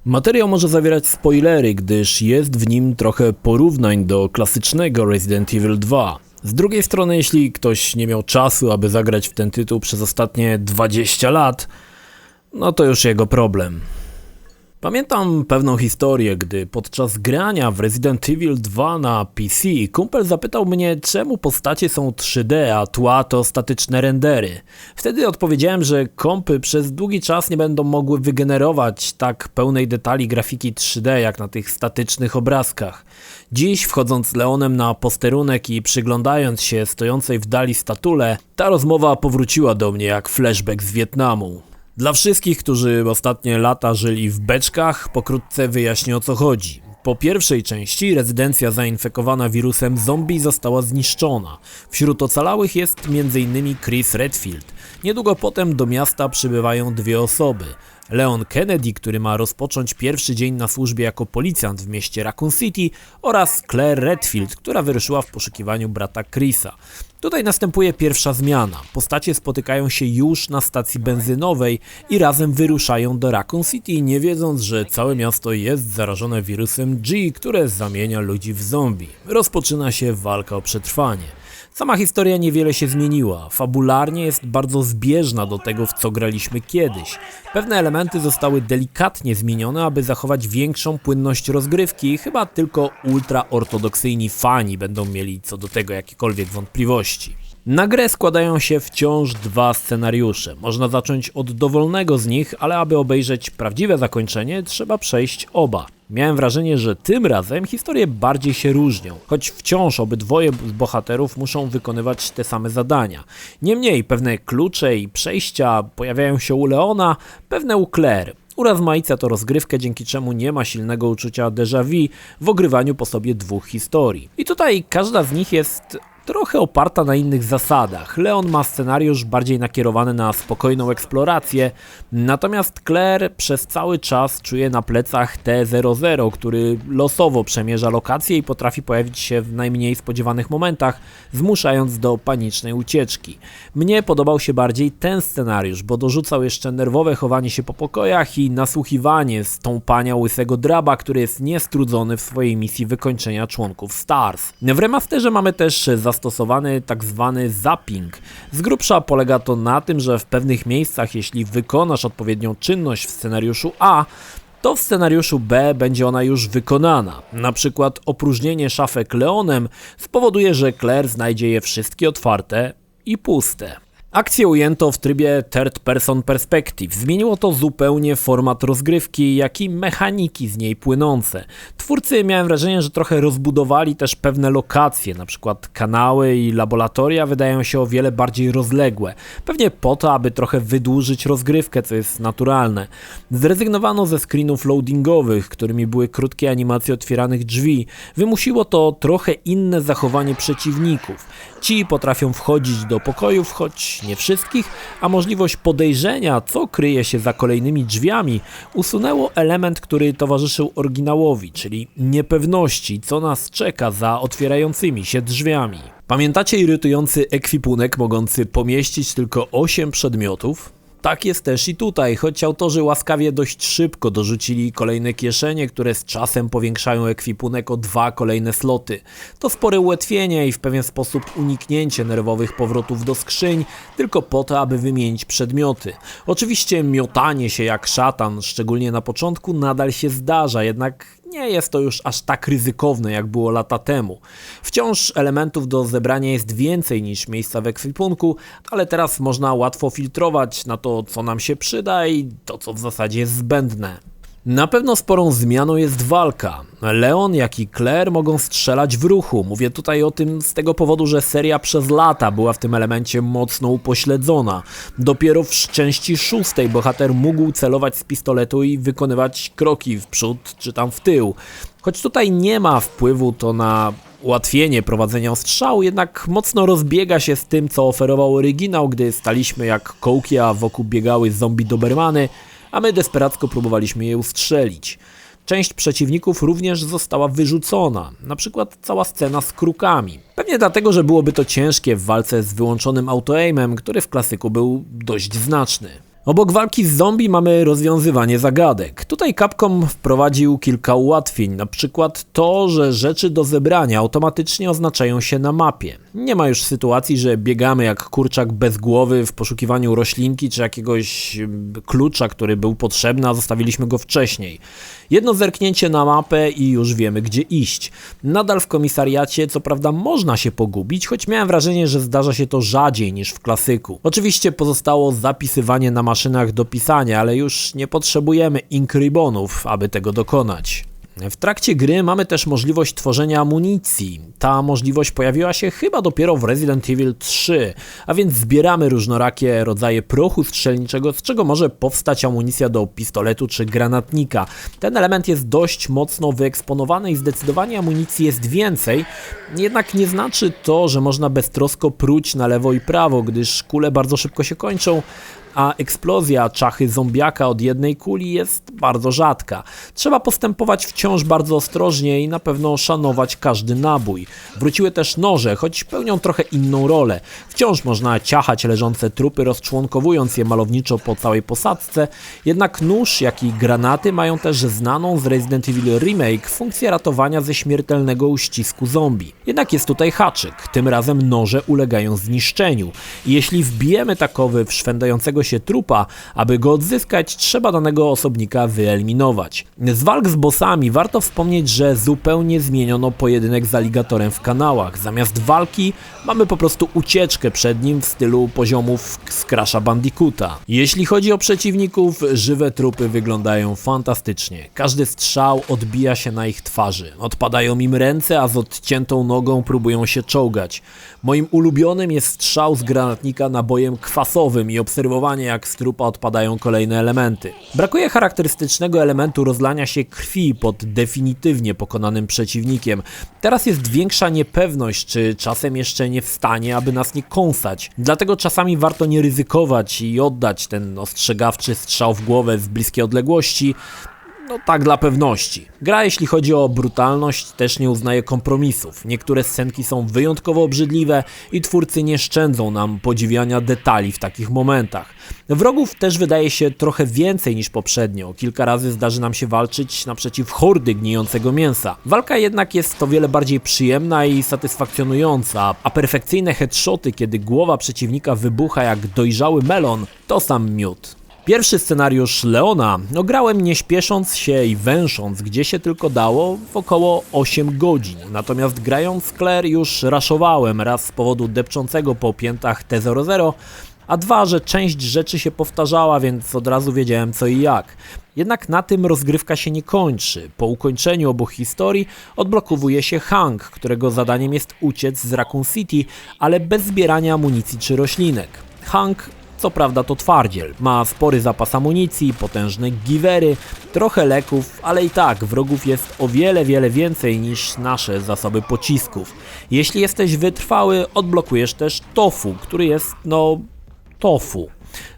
Materiał może zawierać spoilery, gdyż jest w nim trochę porównań do klasycznego Resident Evil 2. Z drugiej strony, jeśli ktoś nie miał czasu, aby zagrać w ten tytuł przez ostatnie 20 lat, no to już jego problem. Pamiętam pewną historię, gdy podczas grania w Resident Evil 2 na PC kumpel zapytał mnie, czemu postacie są 3D, a tła to statyczne rendery. Wtedy odpowiedziałem, że kompy przez długi czas nie będą mogły wygenerować tak pełnej detali grafiki 3D jak na tych statycznych obrazkach. Dziś, wchodząc z Leonem na posterunek i przyglądając się stojącej w dali statule, ta rozmowa powróciła do mnie jak flashback z Wietnamu. Dla wszystkich, którzy ostatnie lata żyli w beczkach, pokrótce wyjaśnię, o co chodzi. Po pierwszej części rezydencja zainfekowana wirusem zombie została zniszczona. Wśród ocalałych jest m.in. Chris Redfield. Niedługo potem do miasta przybywają dwie osoby. Leon Kennedy, który ma rozpocząć pierwszy dzień na służbie jako policjant w mieście Raccoon City, oraz Claire Redfield, która wyruszyła w poszukiwaniu brata Chrisa. Tutaj następuje pierwsza zmiana. Postacie spotykają się już na stacji benzynowej i razem wyruszają do Raccoon City, nie wiedząc, że całe miasto jest zarażone wirusem G, które zamienia ludzi w zombie. Rozpoczyna się walka o przetrwanie. Sama historia niewiele się zmieniła, fabularnie jest bardzo zbieżna do tego, w co graliśmy kiedyś. Pewne elementy zostały delikatnie zmienione, aby zachować większą płynność rozgrywki i chyba tylko ultraortodoksyjni fani będą mieli co do tego jakiekolwiek wątpliwości. Na grę składają się wciąż dwa scenariusze. Można zacząć od dowolnego z nich, ale aby obejrzeć prawdziwe zakończenie, trzeba przejść oba. Miałem wrażenie, że tym razem historie bardziej się różnią, choć wciąż obydwoje z bohaterów muszą wykonywać te same zadania. Niemniej pewne klucze i przejścia pojawiają się u Leona, pewne u Claire. Urozmaica to rozgrywkę, dzięki czemu nie ma silnego uczucia déjà vu w ogrywaniu po sobie dwóch historii. I tutaj każda z nich jest trochę oparta na innych zasadach. Leon ma scenariusz bardziej nakierowany na spokojną eksplorację, natomiast Claire przez cały czas czuje na plecach T-00, który losowo przemierza lokacje i potrafi pojawić się w najmniej spodziewanych momentach, zmuszając do panicznej ucieczki. Mnie podobał się bardziej ten scenariusz, bo dorzucał jeszcze nerwowe chowanie się po pokojach i nasłuchiwanie stąpania łysego draba, który jest niestrudzony w swojej misji wykończenia członków STARS. W remasterze mamy też zastosowany tak zwany zapping. Z grubsza polega to na tym, że w pewnych miejscach, jeśli wykonasz odpowiednią czynność w scenariuszu A, to w scenariuszu B będzie ona już wykonana. Na przykład opróżnienie szafek Leonem spowoduje, że Claire znajdzie je wszystkie otwarte i puste. Akcję ujęto w trybie Third Person Perspective. Zmieniło to zupełnie format rozgrywki, jak i mechaniki z niej płynące. Twórcy, miałem wrażenie, że trochę rozbudowali też pewne lokacje, na przykład kanały i laboratoria wydają się o wiele bardziej rozległe. Pewnie po to, aby trochę wydłużyć rozgrywkę, co jest naturalne. Zrezygnowano ze screenów loadingowych, którymi były krótkie animacje otwieranych drzwi. Wymusiło to trochę inne zachowanie przeciwników. Ci potrafią wchodzić do pokojów, choć nie wszystkich, a możliwość podejrzenia, co kryje się za kolejnymi drzwiami, usunęło element, który towarzyszył oryginałowi, czyli niepewności, co nas czeka za otwierającymi się drzwiami. Pamiętacie irytujący ekwipunek mogący pomieścić tylko 8 przedmiotów? Tak jest też i tutaj, choć autorzy łaskawie dość szybko dorzucili kolejne kieszenie, które z czasem powiększają ekwipunek o 2 kolejne sloty. To spore ułatwienie i w pewien sposób uniknięcie nerwowych powrotów do skrzyń, tylko po to, aby wymienić przedmioty. Oczywiście miotanie się jak szatan, szczególnie na początku, nadal się zdarza, jednak nie jest to już aż tak ryzykowne, jak było lata temu. Wciąż elementów do zebrania jest więcej niż miejsca w ekwipunku, ale teraz można łatwo filtrować na to, co nam się przyda i to, co w zasadzie jest zbędne. Na pewno sporą zmianą jest walka. Leon, jak i Claire mogą strzelać w ruchu. Mówię tutaj o tym z tego powodu, że seria przez lata była w tym elemencie mocno upośledzona. Dopiero w części 6 bohater mógł celować z pistoletu i wykonywać kroki w przód czy tam w tył. Choć tutaj nie ma wpływu to na ułatwienie prowadzenia ostrzału, jednak mocno rozbiega się z tym, co oferował oryginał, gdy staliśmy jak kołki, a wokół biegały zombie dobermany, a my desperacko próbowaliśmy je ustrzelić. Część przeciwników również została wyrzucona, na przykład cała scena z krukami. Pewnie dlatego, że byłoby to ciężkie w walce z wyłączonym auto-aimem, który w klasyku był dość znaczny. Obok walki z zombie mamy rozwiązywanie zagadek. Tutaj Capcom wprowadził kilka ułatwień, na przykład to, że rzeczy do zebrania automatycznie oznaczają się na mapie. Nie ma już sytuacji, że biegamy jak kurczak bez głowy w poszukiwaniu roślinki czy jakiegoś klucza, który był potrzebny, a zostawiliśmy go wcześniej. Jedno zerknięcie na mapę i już wiemy, gdzie iść. Nadal w komisariacie co prawda można się pogubić, choć miałem wrażenie, że zdarza się to rzadziej niż w klasyku. Oczywiście pozostało zapisywanie na maszynach do pisania, ale już nie potrzebujemy ink ribbonów, aby tego dokonać. W trakcie gry mamy też możliwość tworzenia amunicji. Ta możliwość pojawiła się chyba dopiero w Resident Evil 3, a więc zbieramy różnorakie rodzaje prochu strzelniczego, z czego może powstać amunicja do pistoletu czy granatnika. Ten element jest dość mocno wyeksponowany i zdecydowanie amunicji jest więcej, jednak nie znaczy to, że można beztrosko pruć na lewo i prawo, gdyż kule bardzo szybko się kończą, a eksplozja czachy zombiaka od jednej kuli jest bardzo rzadka. Trzeba postępować wciąż bardzo ostrożnie i na pewno szanować każdy nabój. Wróciły też noże, choć pełnią trochę inną rolę. Wciąż można ciachać leżące trupy, rozczłonkowując je malowniczo po całej posadzce, jednak nóż, jak i granaty mają też znaną z Resident Evil Remake funkcję ratowania ze śmiertelnego uścisku zombie. Jednak jest tutaj haczyk, tym razem noże ulegają zniszczeniu i jeśli wbijemy takowy w szwendającego się trupa, aby go odzyskać, trzeba danego osobnika wyeliminować. Z walk z bossami warto wspomnieć, że zupełnie zmieniono pojedynek z aligatorem w kanałach. Zamiast walki mamy po prostu ucieczkę przed nim w stylu poziomów z Crasha Bandicoota. Jeśli chodzi o przeciwników, żywe trupy wyglądają fantastycznie. Każdy strzał odbija się na ich twarzy. Odpadają im ręce, a z odciętą nogą próbują się czołgać. Moim ulubionym jest strzał z granatnika nabojem kwasowym i obserwowanie, jak z trupa odpadają kolejne elementy. Brakuje charakterystycznego elementu rozlania się krwi pod definitywnie pokonanym przeciwnikiem. Teraz jest większa niepewność, czy czasem jeszcze nie wstanie, aby nas nie kąsać. Dlatego czasami warto nie ryzykować i oddać ten ostrzegawczy strzał w głowę z bliskiej odległości. No tak dla pewności. Gra, jeśli chodzi o brutalność, też nie uznaje kompromisów. Niektóre scenki są wyjątkowo obrzydliwe i twórcy nie szczędzą nam podziwiania detali w takich momentach. Wrogów też wydaje się trochę więcej niż poprzednio. Kilka razy zdarzy nam się walczyć naprzeciw hordy gnijącego mięsa. Walka jednak jest o wiele bardziej przyjemna i satysfakcjonująca, a perfekcyjne headshoty, kiedy głowa przeciwnika wybucha jak dojrzały melon, to sam miód. Pierwszy scenariusz Leona grałem nie śpiesząc się i węsząc gdzie się tylko dało w około 8 godzin, natomiast grając Claire już raszowałem, raz z powodu depczącego po piętach T-00, a dwa, że część rzeczy się powtarzała, więc od razu wiedziałem co i jak. Jednak na tym rozgrywka się nie kończy. Po ukończeniu obu historii odblokowuje się Hank, którego zadaniem jest uciec z Raccoon City, ale bez zbierania amunicji czy roślinek. Hank co prawda to twardziel, ma spory zapas amunicji, potężne giwery, trochę leków, ale i tak wrogów jest o wiele więcej niż nasze zasoby pocisków. Jeśli jesteś wytrwały, odblokujesz też Tofu, który jest tofu.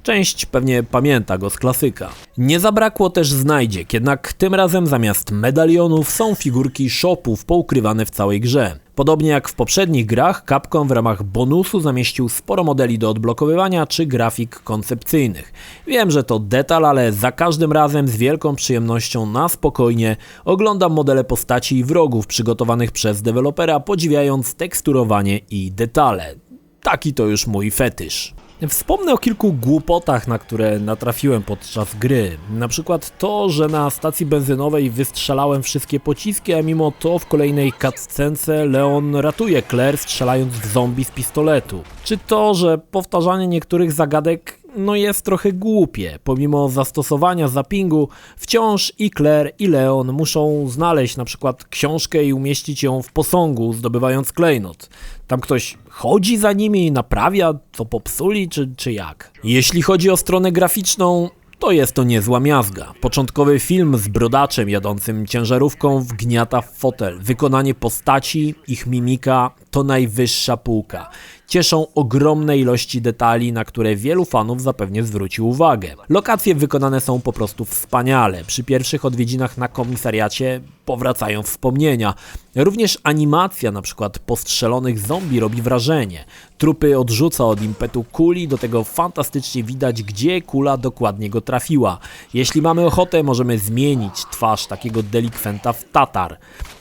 Część pewnie pamięta go z klasyka. Nie zabrakło też znajdziek, jednak tym razem zamiast medalionów są figurki shopów poukrywane w całej grze. Podobnie jak w poprzednich grach, Capcom w ramach bonusu zamieścił sporo modeli do odblokowywania czy grafik koncepcyjnych. Wiem, że to detal, ale za każdym razem z wielką przyjemnością na spokojnie oglądam modele postaci i wrogów przygotowanych przez dewelopera, podziwiając teksturowanie i detale. Taki to już mój fetysz. Wspomnę o kilku głupotach, na które natrafiłem podczas gry. Na przykład to, że na stacji benzynowej wystrzelałem wszystkie pociski, a mimo to w kolejnej cutscence Leon ratuje Claire, strzelając w zombie z pistoletu. Czy to, że powtarzanie niektórych zagadek jest trochę głupie. Pomimo zastosowania zappingu, wciąż i Claire i Leon muszą znaleźć na przykład książkę i umieścić ją w posągu, zdobywając klejnot. Tam ktoś chodzi za nimi i naprawia, co popsuli, czy jak? Jeśli chodzi o stronę graficzną, to jest to niezła miazga. Początkowy film z brodaczem jadącym ciężarówką wgniata w fotel. Wykonanie postaci, ich mimika to najwyższa półka. cieszą ogromne ilości detali, na które wielu fanów zapewnie zwróci uwagę. Lokacje wykonane są po prostu wspaniale. Przy pierwszych odwiedzinach na komisariacie powracają wspomnienia. Również animacja na przykład postrzelonych zombie robi wrażenie. Trupy odrzuca od impetu kuli, do tego fantastycznie widać, gdzie kula dokładnie go trafiła. Jeśli mamy ochotę, możemy zmienić twarz takiego delikwenta w tatar.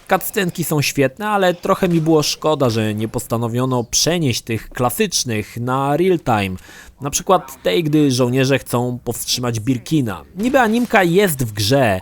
Cutscenki są świetne, ale trochę mi było szkoda, że nie postanowiono przenieść tych klasycznych na real time. Na przykład tej, gdy żołnierze chcą powstrzymać Birkina. Niby animka jest w grze,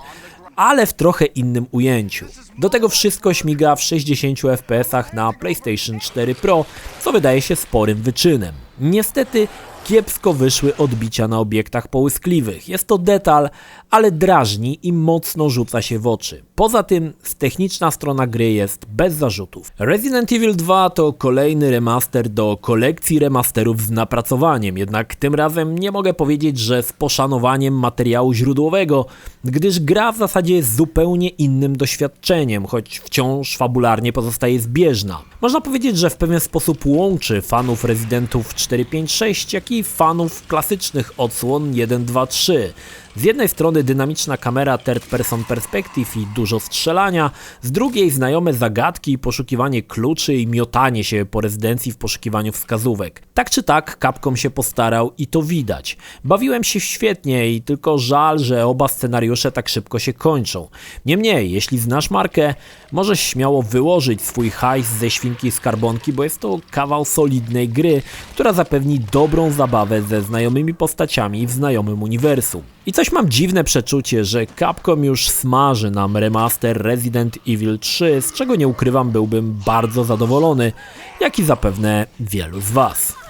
ale w trochę innym ujęciu. Do tego wszystko śmiga w 60 fps na PlayStation 4 Pro, co wydaje się sporym wyczynem. Niestety kiepsko wyszły odbicia na obiektach połyskliwych. Jest to detal, ale drażni i mocno rzuca się w oczy. Poza tym techniczna strona gry jest bez zarzutów. Resident Evil 2 to kolejny remaster do kolekcji remasterów z napracowaniem, jednak tym razem nie mogę powiedzieć, że z poszanowaniem materiału źródłowego, gdyż gra w zasadzie jest zupełnie innym doświadczeniem, choć wciąż fabularnie pozostaje zbieżna. Można powiedzieć, że w pewien sposób łączy fanów Residentów 4, 5, 6, jak i fanów klasycznych odsłon 1, 2, 3. Z jednej strony dynamiczna kamera third person perspective i dużo strzelania, z drugiej znajome zagadki i poszukiwanie kluczy i miotanie się po rezydencji w poszukiwaniu wskazówek. Tak czy tak Capcom się postarał i to widać. Bawiłem się świetnie i tylko żal, że oba scenariusze tak szybko się kończą. Niemniej, jeśli znasz markę, możesz śmiało wyłożyć swój hajs ze świnki skarbonki, bo jest to kawał solidnej gry, która zapewni dobrą zabawę ze znajomymi postaciami w znajomym uniwersum. I coś mam dziwne przeczucie, że Capcom już smaży nam remaster Resident Evil 3, z czego nie ukrywam byłbym bardzo zadowolony, jak i zapewne wielu z Was.